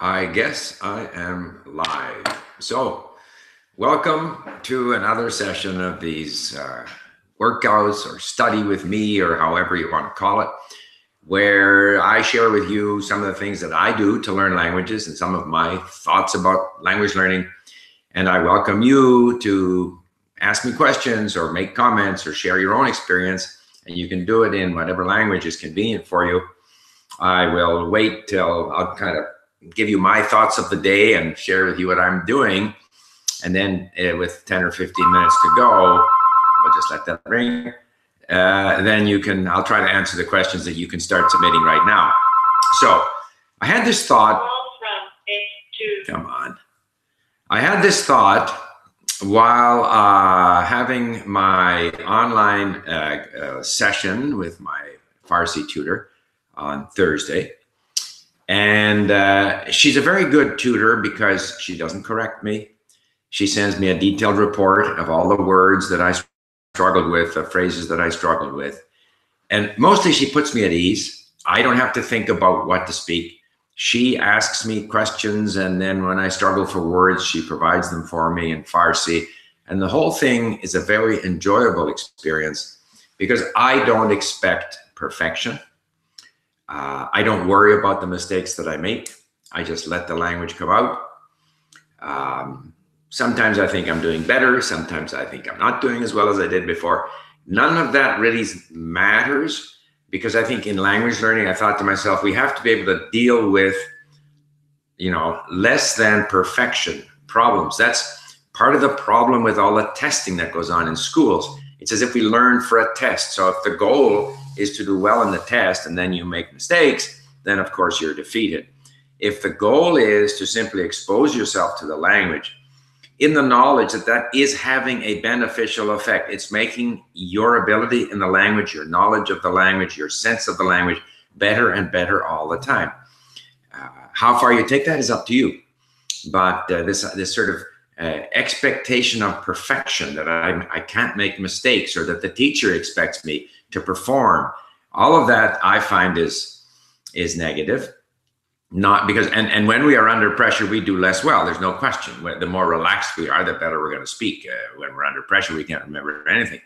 I guess I am live. So, welcome to another session of these workouts or study with me, or however you want to call it, where I share with you some of the things that I do to learn languages and some of my thoughts about language learning. And I welcome you to ask me questions or make comments or share your own experience. And you can do it in whatever language is convenient for you. I will wait till I'll kind of give you my thoughts of the day and share with you what I'm doing. And then with 10 or 15 minutes to go, we'll just let that ring. Then I'll try to answer the questions that you can start submitting right now. So I had this thought. Come on. I had this thought while having my online session with my Farsi tutor on Thursday. And she's a very good tutor because she doesn't correct me. She sends me a detailed report of all the words that I struggled with, the phrases that I struggled with. And mostly she puts me at ease. I don't have to think about what to speak. She asks me questions, and then when I struggle for words, she provides them for me in Farsi. And the whole thing is a very enjoyable experience because I don't expect perfection. I don't worry about the mistakes that I make. I just let the language come out. Sometimes I think I'm doing better. Sometimes I think I'm not doing as well as I did before. None of that really matters because I think in language learning, I thought to myself, we have to be able to deal with, less than perfection problems. That's part of the problem with all the testing that goes on in schools. It's as if we learn for a test. So if the goal is to do well in the test and then you make mistakes, then of course you're defeated. If the goal is to simply expose yourself to the language in the knowledge that that is having a beneficial effect, it's making your ability in the language, your knowledge of the language, your sense of the language better and better all the time. How far you take that is up to you. But this sort of expectation of perfection, that I can't make mistakes, or that the teacher expects me to perform, all of that I find is negative. Not because, and when we are under pressure, we do less well. There's no question. The more relaxed we are, the better we're going to speak. When we're under pressure, we can't remember anything.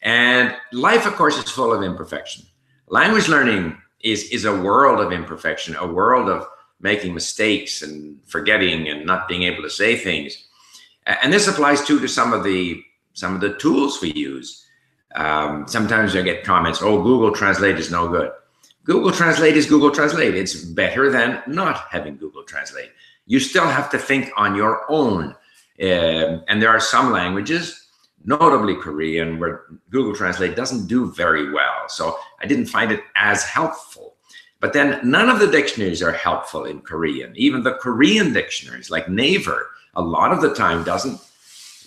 And life, of course, is full of imperfection. Language learning is a world of imperfection, a world of making mistakes and forgetting and not being able to say things. And this applies too to some of the tools we use. Sometimes I get comments, oh, Google Translate is no good. Google Translate is Google Translate. It's better than not having Google Translate. You still have to think on your own. And there are some languages, notably Korean, where Google Translate doesn't do very well. So I didn't find it as helpful. But then none of the dictionaries are helpful in Korean. Even the Korean dictionaries, like Naver, a lot of the time doesn't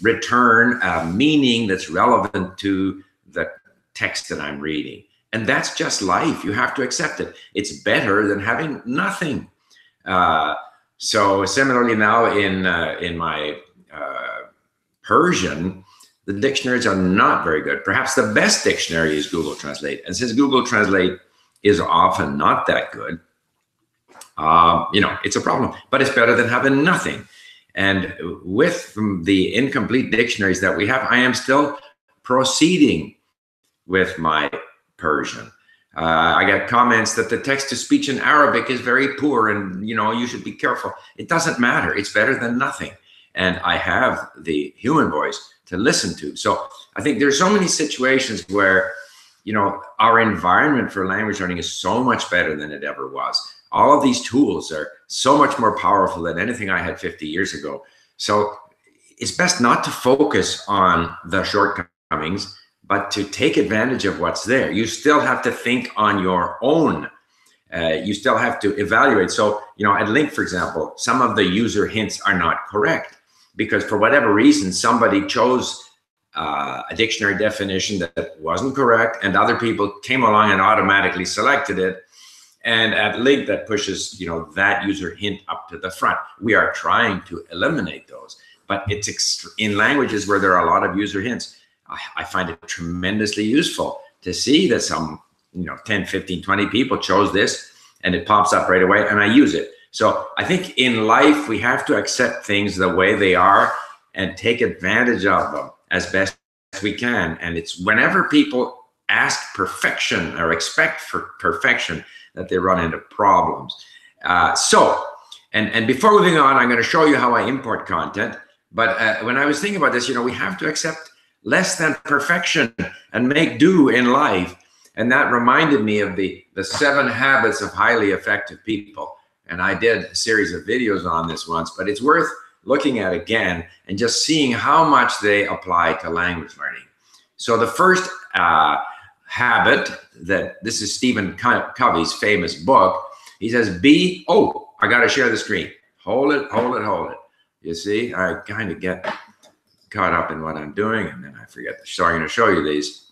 return a meaning that's relevant to the text that I'm reading. And that's just life. You have to accept it. It's better than having nothing. So similarly now in my Persian, the dictionaries are not very good. Perhaps the best dictionary is Google Translate. And since Google Translate is often not that good, it's a problem. But it's better than having nothing. And with the incomplete dictionaries that we have, I am still proceeding with my Persian. I got comments that the text-to-speech in Arabic is very poor and, you should be careful. It doesn't matter. It's better than nothing. And I have the human voice to listen to. So I think there's so many situations where, our environment for language learning is so much better than it ever was. All of these tools are so much more powerful than anything I had 50 years ago. So it's best not to focus on the shortcomings, but to take advantage of what's there. You still have to think on your own. You still have to evaluate. So, at LingQ, for example, some of the user hints are not correct because for whatever reason, somebody chose a dictionary definition that wasn't correct, and other people came along and automatically selected it. And at LingQ, that pushes, that user hint up to the front. We are trying to eliminate those, but it's in languages where there are a lot of user hints. I find it tremendously useful to see that some, 10, 15, 20 people chose this and it pops up right away and I use it. So I think in life, we have to accept things the way they are and take advantage of them as best we can. And it's whenever people ask perfection or expect for perfection that they run into problems. And before moving on, I'm going to show you how I import content. But when I was thinking about this, we have to accept less than perfection and make do in life. And that reminded me of the 7 habits of highly effective people. And I did a series of videos on this once, but it's worth looking at again and just seeing how much they apply to language learning. So the first habit, that this is Stephen Covey's famous book. He says, I got to share the screen. Hold it. You see, I kind of get caught up in what I'm doing and then I forget. So I'm going to show you these.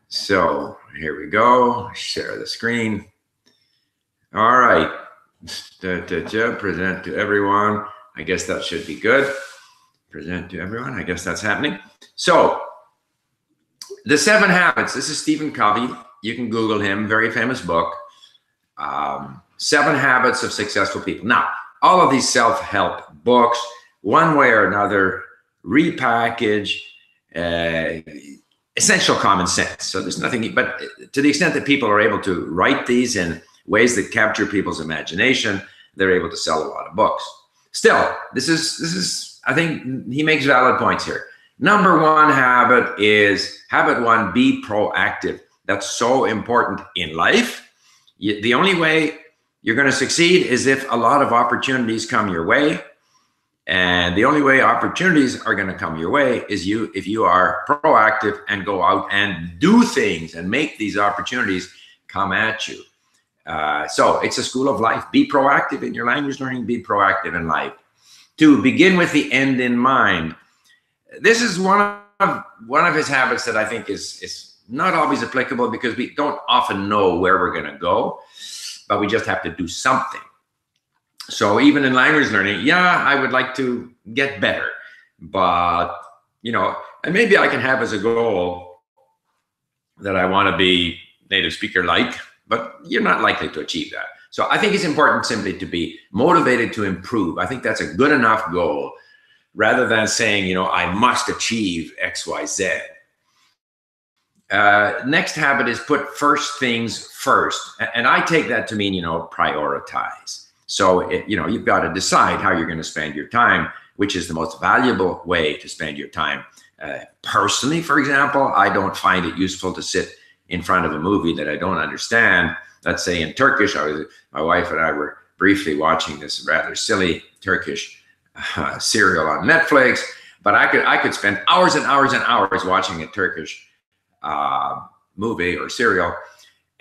So here we go. Share the screen. All right. Present to everyone. I guess that should be good. Present to everyone. I guess that's happening. So the 7 habits. This is Stephen Covey. You can Google him. Very famous book. 7 habits of successful people. Now, all of these self-help books, one way or another, repackage essential common sense. So there's nothing, but to the extent that people are able to write these in ways that capture people's imagination, they're able to sell a lot of books. Still, this is I think he makes valid points here. Number 1 habit is habit 1, be proactive. That's so important in life. The only way you're going to succeed is if a lot of opportunities come your way. And the only way opportunities are going to come your way is if you are proactive and go out and do things and make these opportunities come at you. So it's a school of life. Be proactive in your language learning. Be proactive in life. 2, begin with the end in mind. This is one of his habits that I think is not always applicable because we don't often know where we're going to go, but we just have to do something. So even in language learning, yeah, I would like to get better, but, and maybe I can have as a goal that I want to be native speaker like, but you're not likely to achieve that. So I think it's important simply to be motivated to improve. I think that's a good enough goal rather than saying, I must achieve X, Y, Z. Next habit is put first things first. And I take that to mean, prioritize. So, you've got to decide how you're going to spend your time, which is the most valuable way to spend your time. Personally, for example, I don't find it useful to sit in front of a movie that I don't understand. Let's say in Turkish, my wife and I were briefly watching this rather silly Turkish serial on Netflix, but I could spend hours and hours and hours watching a Turkish movie or serial.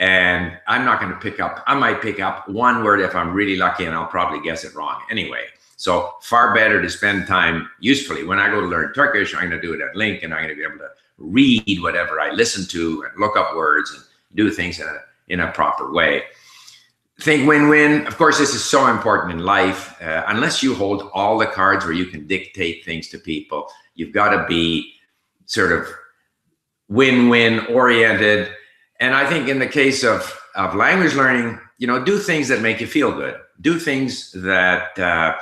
And I'm not going to pick up, I might pick up one word if I'm really lucky, and I'll probably guess it wrong anyway. So far better to spend time usefully. When I go to learn Turkish, I'm going to do it at LingQ, and I'm going to be able to read whatever I listen to and look up words and do things in a proper way. Think win-win. Of course, this is so important in life. Unless you hold all the cards where you can dictate things to people, you've got to be sort of win-win oriented. And I think in the case of language learning, do things that make you feel good. Do things that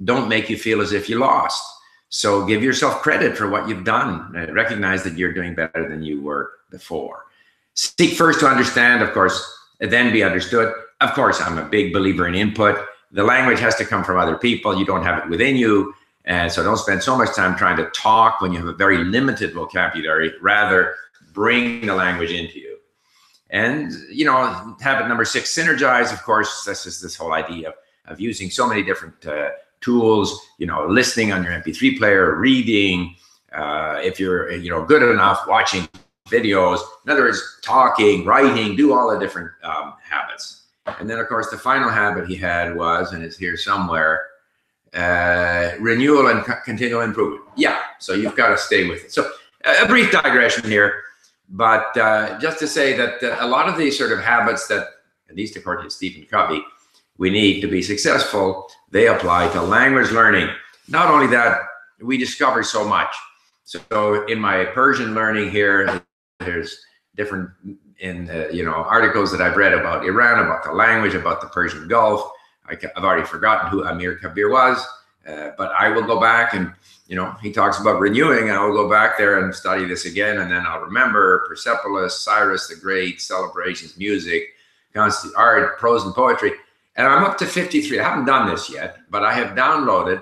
don't make you feel as if you lost. So give yourself credit for what you've done. Recognize that you're doing better than you were before. Seek first to understand, of course, then be understood. Of course, I'm a big believer in input. The language has to come from other people. You don't have it within you. And so don't spend so much time trying to talk when you have a very limited vocabulary. Rather, bring the language into you. And, habit number 6, synergize. Of course, this is this whole idea of using so many different tools, listening on your MP3 player, reading, if you're, good enough, watching videos. In other words, talking, writing, do all the different habits. And then, of course, the final habit he had was, and it's here somewhere, renewal and continual improvement. Yeah, so you've got to stay with it. So a brief digression here. But just to say that a lot of these sort of habits that, at least according to Stephen Covey, we need to be successful, they apply to language learning. Not only that, we discover so much. So in my Persian learning here, there's different articles that I've read about Iran, about the language, about the Persian Gulf. I've already forgotten who Amir Kabir was, but I will go back and, he talks about renewing, and I'll go back there and study this again, and then I'll remember Persepolis, Cyrus the Great, celebrations, music, art, prose and poetry. And I'm up to 53. I haven't done this yet, but I have downloaded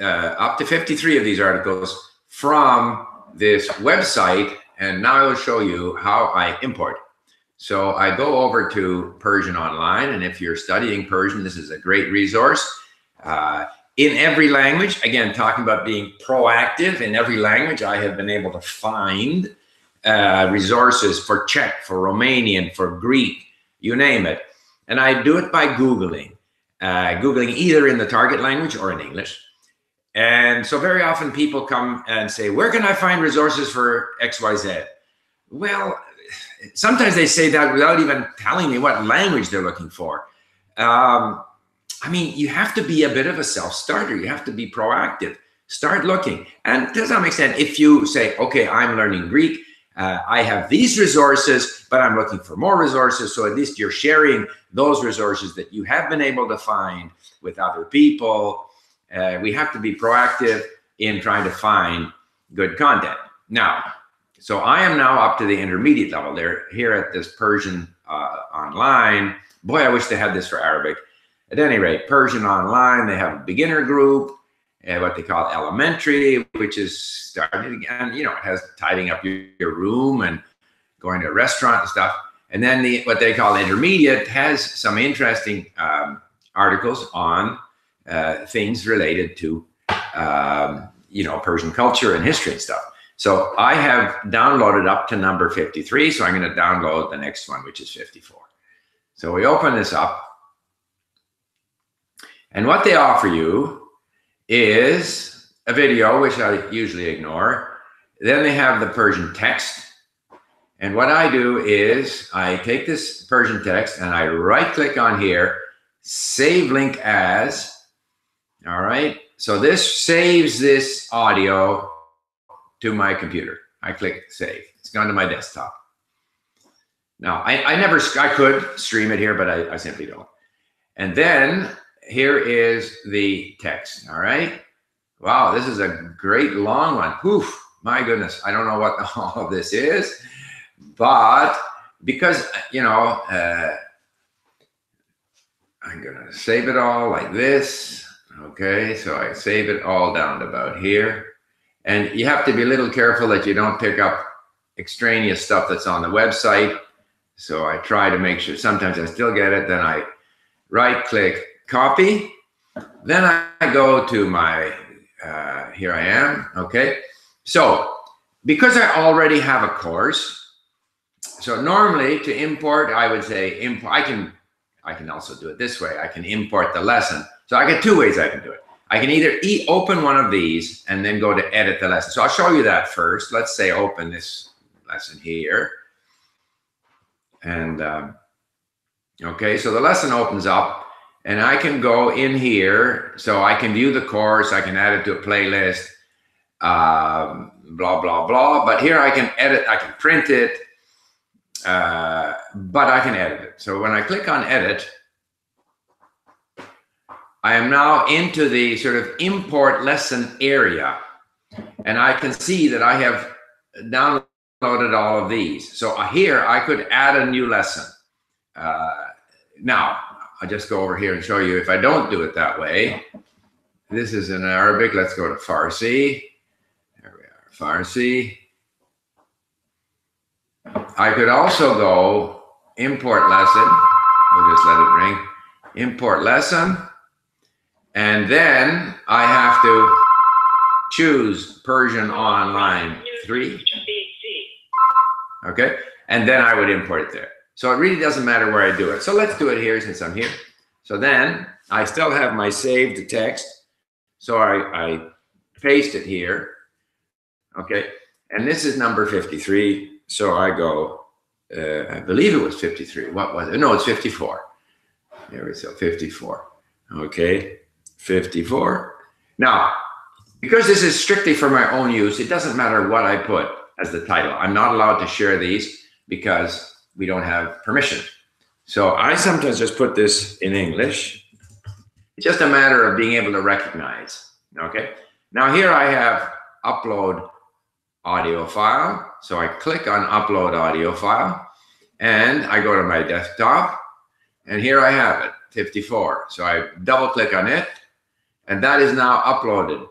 up to 53 of these articles from this website, and now I will show you how I import. So I go over to Persian Online, and if you're studying Persian, this is a great resource. In every language, again, talking about being proactive, in every language, I have been able to find resources for Czech, for Romanian, for Greek, you name it. And I do it by Googling either in the target language or in English. And so very often people come and say, where can I find resources for XYZ? Well, sometimes they say that without even telling me what language they're looking for. I mean, you have to be a bit of a self-starter. You have to be proactive. Start looking. And to some extent, if you say, okay, I'm learning Greek, I have these resources, but I'm looking for more resources. So at least you're sharing those resources that you have been able to find with other people. We have to be proactive in trying to find good content. Now, so I am now up to the intermediate level. They're here at this Persian Online. Boy, I wish they had this for Arabic. At any rate, Persian Online, they have a beginner group, what they call elementary, which is starting again, it has tidying up your room and going to a restaurant and stuff. And then what they call intermediate has some interesting articles on things related to, Persian culture and history and stuff. So I have downloaded up to number 53. So I'm going to download the next one, which is 54. So we open this up. And what they offer you is a video, which I usually ignore. Then they have the Persian text. And what I do is I take this Persian text and I right click on here, save link as. All right. So this saves this audio to my computer. I click save. It's gone to my desktop. Now, I could stream it here, but I simply don't. And then here is the text. All right. Wow, this is a great long one. Whew, my goodness. I don't know what all of this is, but because, I'm going to save it all like this. Okay, so I save it all down to about here. And you have to be a little careful that you don't pick up extraneous stuff that's on the website. So I try to make sure. Sometimes I still get it. Then I right click, copy. Then I go to my, here I am. Okay. So because I already have a course, so normally to import, I would say import. I can also do it this way. I can import the lesson. So I get two ways I can do it. I can either open one of these and then go to edit the lesson. So I'll show you that first. Let's say open this lesson here. And okay, so the lesson opens up and I can go in here. So I can view the course. I can add it to a playlist, blah, blah, blah. But here I can edit, I can print it, but I can edit it. So when I click on edit, I am now into the sort of import lesson area, and I can see that I have downloaded all of these. So here I could add a new lesson. Now, I'll just go over here and show you if I don't do it that way. This is in Arabic. Let's go to Farsi. There we are, Farsi. I could also go import lesson. We'll just let it ring. Import lesson. And then I have to choose Persian Online 3. Okay. And then I would import it there. So it really doesn't matter where I do it. So let's do it here since I'm here. So then I still have my saved text. So I paste it here. Okay. And this is number 53. So I go, I believe it was 53. What was it? No, it's 54. There we go, 54. Okay. 54. Now, because this is strictly for my own use, it doesn't matter what I put as the title. I'm not allowed to share these because we don't have permission. So I sometimes just put this in English. It's just a matter of being able to recognize. Okay. Now here I have upload audio file. So I click on upload audio file and I go to my desktop and here I have it, 54. So I double click on it and that is now uploaded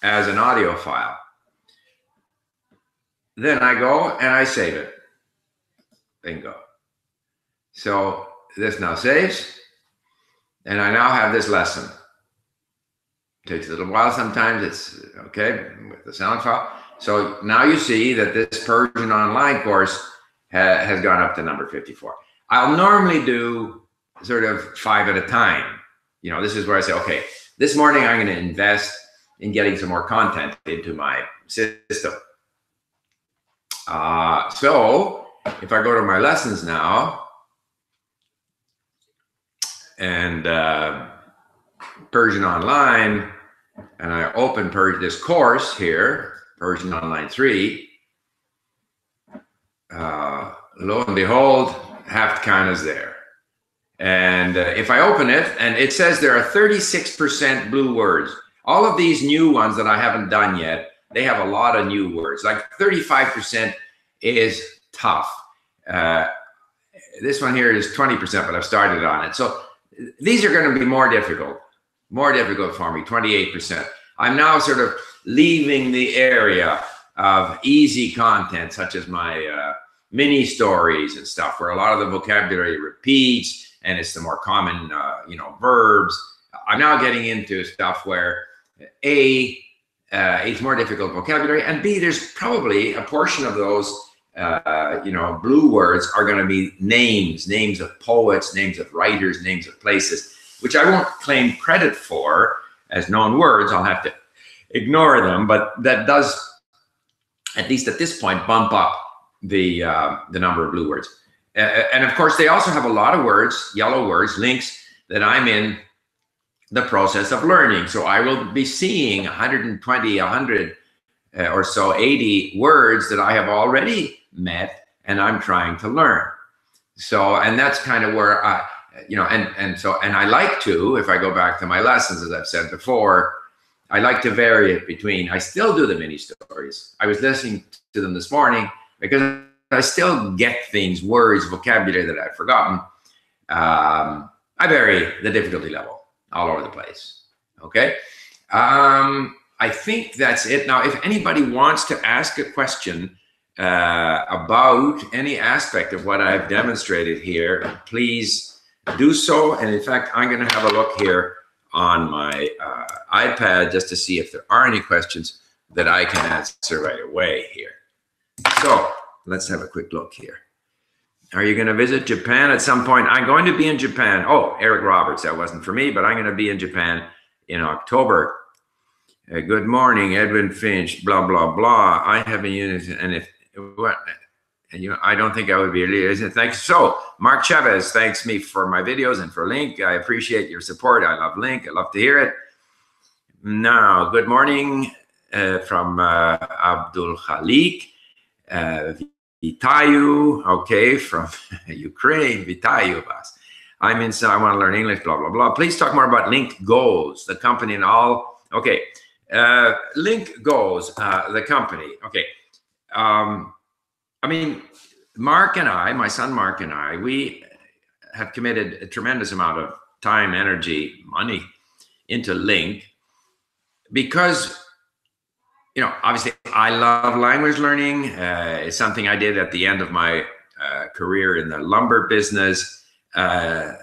as an audio file. Then I go and I save it. Bingo. So this now saves and I now have this lesson. Takes a little while sometimes, it's okay with the sound file. So now you see that this Persian Online course has gone up to number 54. I'll normally do sort of 5 at a time. You know, this is where I say, okay, this morning I'm going to invest in getting some more content into my system. So if I go to my lessons now and Persian Online, and I open this course here, Persian Online 3, lo and behold, Haftkhan is there. And if I open it, and it says there are 36% blue words. All of these new ones that I haven't done yet, they have a lot of new words. Like 35% is tough. This one here is 20%, but I've started on it. So these are going to be more difficult for me, 28%. I'm now sort of leaving the area of easy content, such as my mini stories and stuff, where a lot of the vocabulary repeats and it's the more common, you know, verbs. I'm now getting into stuff where A, it's more difficult vocabulary, and B, there's probably a portion of those, you know, blue words are going to be names of poets, names of writers, names of places, which I won't claim credit for as known words. I'll have to ignore them, but that does, at least at this point, bump up the number of blue words. And of course, they also have a lot of words, yellow words, links that I'm in the process of learning. So I will be seeing 120, 100 or so, 80 words that I have already met and I'm trying to learn. So, and that's kind of where I, you know, and I like to, if I go back to my lessons, as I've said before, I like to vary it between, I still do the mini stories. I was listening to them this morning because I still get things, words, vocabulary that I've forgotten. I vary the difficulty level all over the place. Okay. I think that's it. Now, if anybody wants to ask a question about any aspect of what I've demonstrated here, please do so. And in fact, I'm going to have a look here on my iPad just to see if there are any questions that I can answer right away here. So let's have a quick look here. Are you going to visit Japan at some point? I'm going to be in Japan. Oh, Eric Roberts, that wasn't for me, but I'm going to be in Japan in October. Good morning, Edwin Finch, blah, blah, blah. I have a unit, and if, what, and you know, I don't think I would be a leader. Thanks. So, Mark Chavez thanks me for my videos and for LingQ. I appreciate your support. I love LingQ. I love to hear it. Now, good morning from Abdul Khalik. Vitayu, okay, from Ukraine. Vitayu, Vas. I'm inside. I want to learn English, blah, blah, blah. Please talk more about LingQ Goes, the company and all. Okay. LingQ Goes, the company. Okay. I mean, Mark and I, my son Mark and I, we have committed a tremendous amount of time, energy, money into LingQ because, you know, obviously I love language learning. It's something I did at the end of my career in the lumber business. I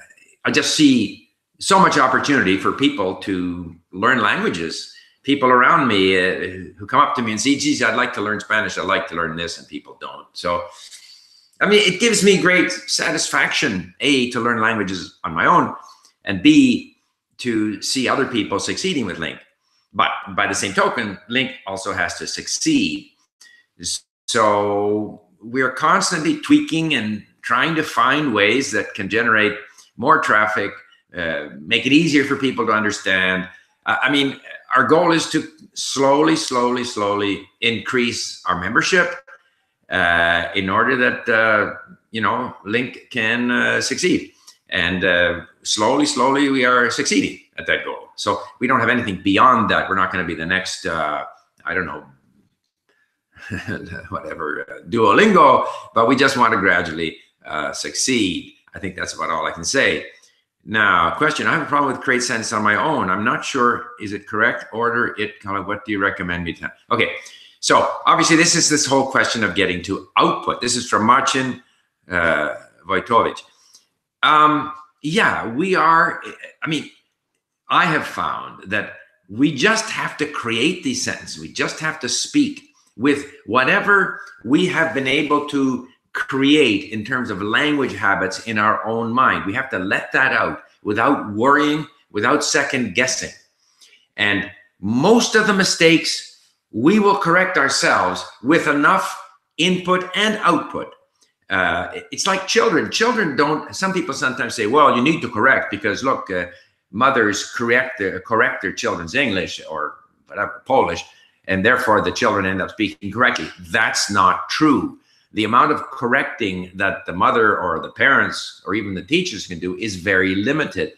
just see so much opportunity for people to learn languages. People around me who come up to me and say, geez, I'd like to learn Spanish. I'd like to learn this, and people don't. So, I mean, it gives me great satisfaction, A, to learn languages on my own, and B, to see other people succeeding with LingQ. But by the same token, LingQ also has to succeed. So we're constantly tweaking and trying to find ways that can generate more traffic, make it easier for people to understand. I mean, our goal is to slowly increase our membership in order that Link can succeed. And slowly we are succeeding at that goal. So we don't have anything beyond that. We're not going to be the next, I don't know, whatever, Duolingo, but we just want to gradually succeed. I think that's about all I can say. Now, question, I have a problem with create sentence on my own. I'm not sure, is it correct? Order it, what do you recommend me to? Okay, so obviously this whole question of getting to output. This is from Marcin Wojtowicz. Yeah, we are, I have found that we just have to create these sentences. We just have to speak with whatever we have been able to create in terms of language habits in our own mind. We have to let that out without worrying, without second guessing. And most of the mistakes we will correct ourselves with enough input and output. It's like children. Children don't, some people sometimes say, well, you need to correct because look, mothers correct their children's English or whatever, Polish, and therefore the children end up speaking correctly. That's not true. The amount of correcting that the mother or the parents or even the teachers can do is very limited.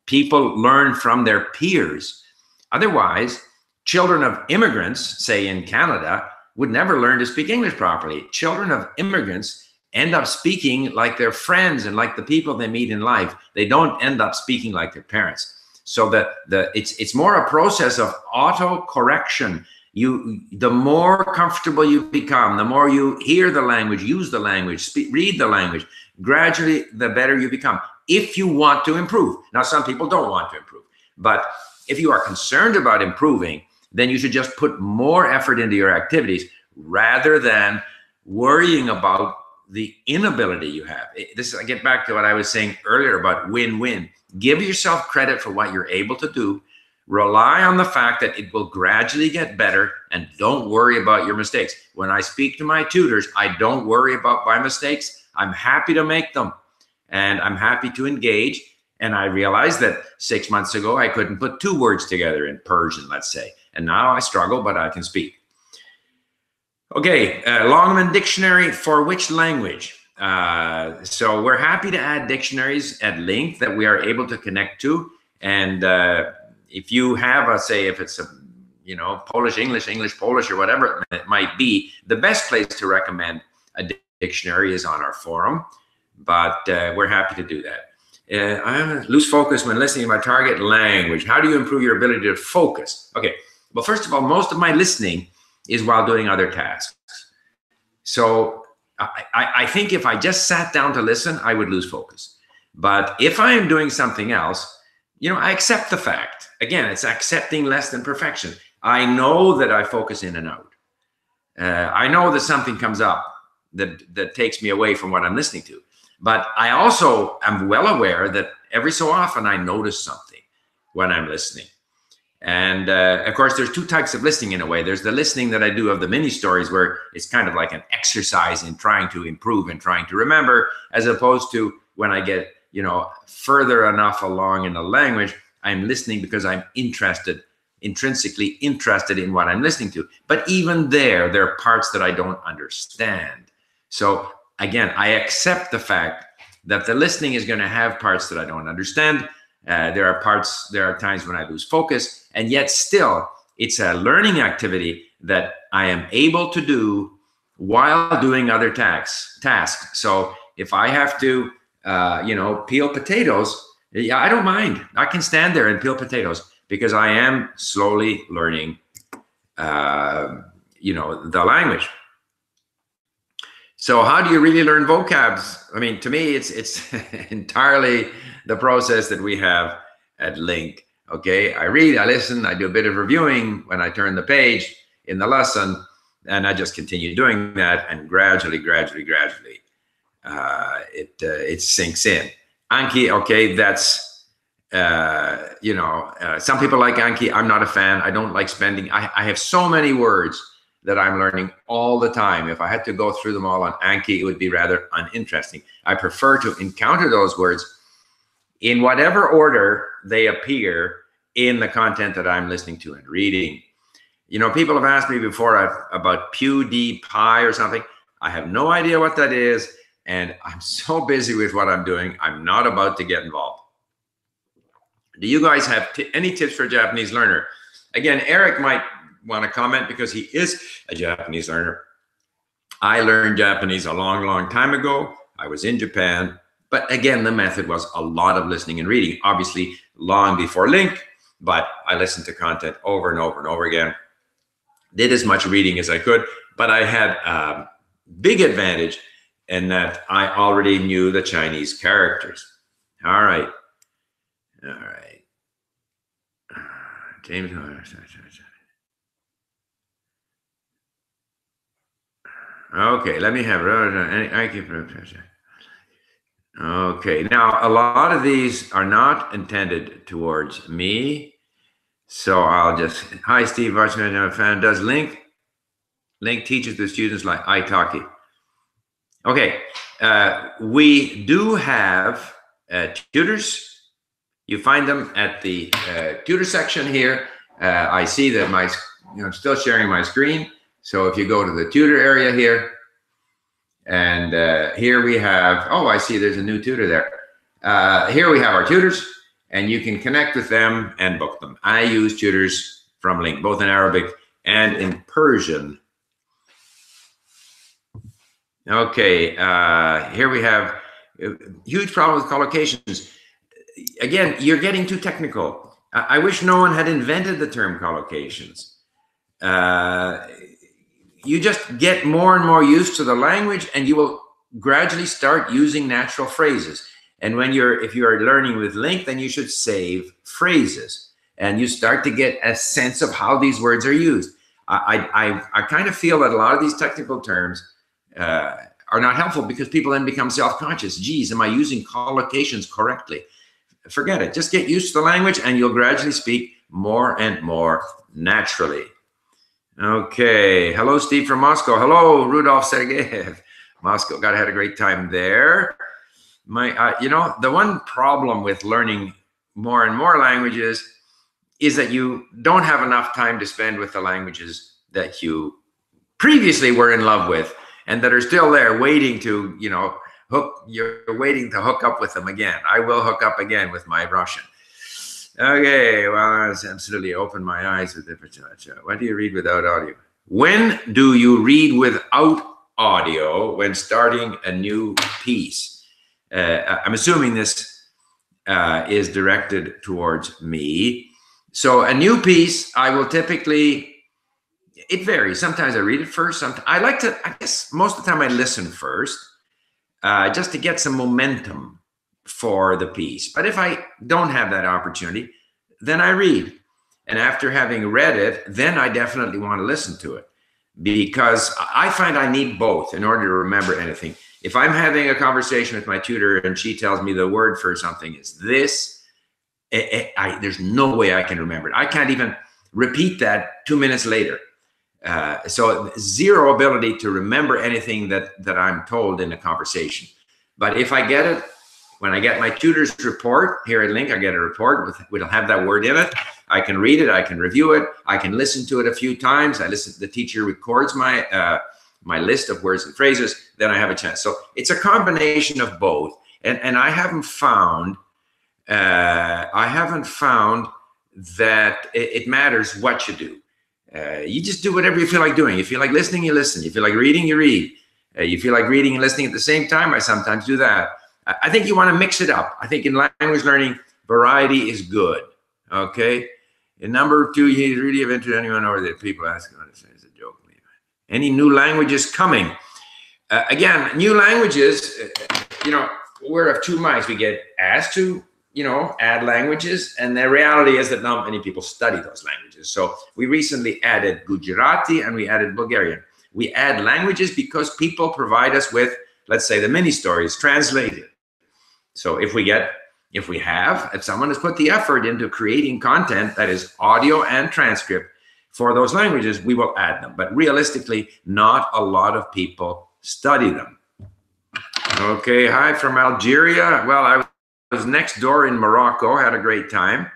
People learn from their peers. Otherwise, children of immigrants, say in Canada, would never learn to speak English properly. Children of immigrants end up speaking like their friends and like the people they meet in life. They don't end up speaking like their parents. So it's more a process of auto-correction. The more comfortable you become, the more you hear the language, use the language, read the language, gradually the better you become, if you want to improve. Now, some people don't want to improve, but if you are concerned about improving, then you should just put more effort into your activities rather than worrying about the inability you have. I get back to what I was saying earlier about win-win. Give yourself credit for what you're able to do. Rely on the fact that it will gradually get better, and don't worry about your mistakes. When I speak to my tutors, I don't worry about my mistakes. I'm happy to make them, and I'm happy to engage. And I realized that 6 months ago, I couldn't put 2 words together in Persian, let's say. And now I struggle, but I can speak. Okay, Longman Dictionary for which language? So we're happy to add dictionaries at LingQ that we are able to connect to. And if you have say if it's Polish, English, Polish, or whatever it might be, the best place to recommend a dictionary is on our forum, but we're happy to do that. I lose focus when listening to my target language. How do you improve your ability to focus? Okay, well, first of all, most of my listening is while doing other tasks. So I think if I just sat down to listen, I would lose focus. But if I am doing something else, I accept the fact. Again, it's accepting less than perfection. I know that I focus in and out. I know that something comes up that takes me away from what I'm listening to. But I also am well aware that every so often I notice something when I'm listening. And of course, there's 2 types of listening in a way. There's the listening that I do of the mini stories where it's kind of like an exercise in trying to improve and trying to remember, as opposed to when I get, further enough along in the language, I'm listening because I'm intrinsically interested in what I'm listening to. But even there are parts that I don't understand. So again, I accept the fact that the listening is going to have parts that I don't understand. There are times when I lose focus, and yet still it's a learning activity that I am able to do while doing other tasks. So if I have to, peel potatoes, yeah, I don't mind. I can stand there and peel potatoes because I am slowly learning, the language. So how do you really learn vocabs? I mean, to me, it's entirely the process that we have at LingQ. Okay, I read, I listen, I do a bit of reviewing when I turn the page in the lesson, and I just continue doing that, and gradually, it sinks in. Anki, okay, that's, some people like Anki. I'm not a fan. I don't like spending. I have so many words that I'm learning all the time. If I had to go through them all on Anki, it would be rather uninteresting. I prefer to encounter those words in whatever order they appear in the content that I'm listening to and reading. People have asked me before about PewDiePie or something. I have no idea what that is. and I'm so busy with what I'm doing, I'm not about to get involved. Do you guys have any tips for a Japanese learner? Again, Eric might want to comment because he is a Japanese learner. I learned Japanese a long, long time ago. I was in Japan, but again, the method was a lot of listening and reading, obviously long before LingQ, but I listened to content over and over and over again. Did as much reading as I could, but I had a big advantage in that I already knew the Chinese characters. All right. James. Okay, let me have it. Okay, now a lot of these are not intended towards me, so I'll just, hi Steve, fan, does LingQ teaches the students like italki? Okay, we do have tutors. You find them at the tutor section here. I see that I'm still sharing my screen. So if you go to the tutor area here, and here we have, oh, I see there's a new tutor there. Here we have our tutors, and you can connect with them and book them. I use tutors from LingQ, both in Arabic and in Persian. Okay, here we have a huge problem with collocations. Again, you're getting too technical. I wish no one had invented the term collocations. You just get more and more used to the language, and you will gradually start using natural phrases. And if you're learning with LingQ, then you should save phrases, and you start to get a sense of how these words are used. I kind of feel that a lot of these technical terms are not helpful because people then become self-conscious. Geez, am I using collocations correctly? Forget it. Just get used to the language, and you'll gradually speak more and more naturally. Okay. Hello, Steve from Moscow. Hello, Rudolf Sergeyev. Moscow. God, I had a great time there. The one problem with learning more and more languages is that you don't have enough time to spend with the languages that you previously were in love with and that are still there waiting to, you're waiting to hook up with them again. I will hook up again with my Russian. Okay, well, I absolutely opened my eyes with different. What do you read without audio? When do you read without audio when starting a new piece? I'm assuming this is directed towards me. So a new piece, I will typically, it varies. Sometimes I read it first. I guess most of the time I listen first, just to get some momentum for the piece. But if I don't have that opportunity, then I read. And after having read it, then I definitely want to listen to it, because I find I need both in order to remember anything. If I'm having a conversation with my tutor and she tells me the word for something is this, there's no way I can remember it. I can't even repeat that 2 minutes later. So zero ability to remember anything that I'm told in a conversation. But if I get it, when I get my tutor's report here at LingQ, I get a report it'll have that word in it. I can read it, I can review it, I can listen to it a few times. The teacher records my list of words and phrases, then I have a chance. So it's a combination of both. And I haven't found that it matters what you do. You just do whatever you feel like doing. You feel like listening, you listen. You feel like reading, you read. You feel like reading and listening at the same time. I sometimes do that. I think you want to mix it up. I think in language learning, variety is good. Okay. And number two, you really have interest anyone over there. People ask, it's a joke. Any new languages coming? Again, new languages, we're of two minds. We get asked to, add languages, and the reality is that not many people study those languages. So we recently added Gujarati and we added Bulgarian. We add languages because people provide us with, let's say, the mini stories translated. So if someone has put the effort into creating content that is audio and transcript for those languages, we will add them. But realistically, not a lot of people study them. Okay, hi from Algeria. Well, I was next door in Morocco, had a great time.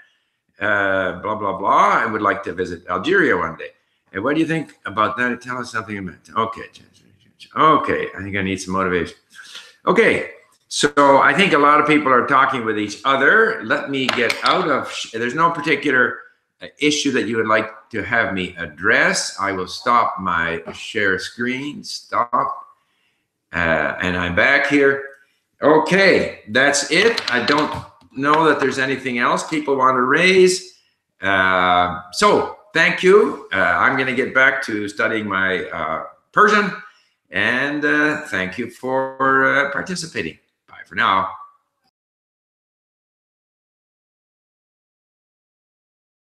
Blah, blah, blah. I would like to visit Algeria one day. And what do you think about that? Tell us something about it. Okay, I think I need some motivation. Okay, so I think a lot of people are talking with each other. Let me get out of, there's no particular issue that you would like to have me address. I will stop my share screen, stop, and I'm back here. Okay, that's it. I don't know that there's anything else people want to raise. So thank you. I'm going to get back to studying my Persian, and thank you for participating. Bye for now.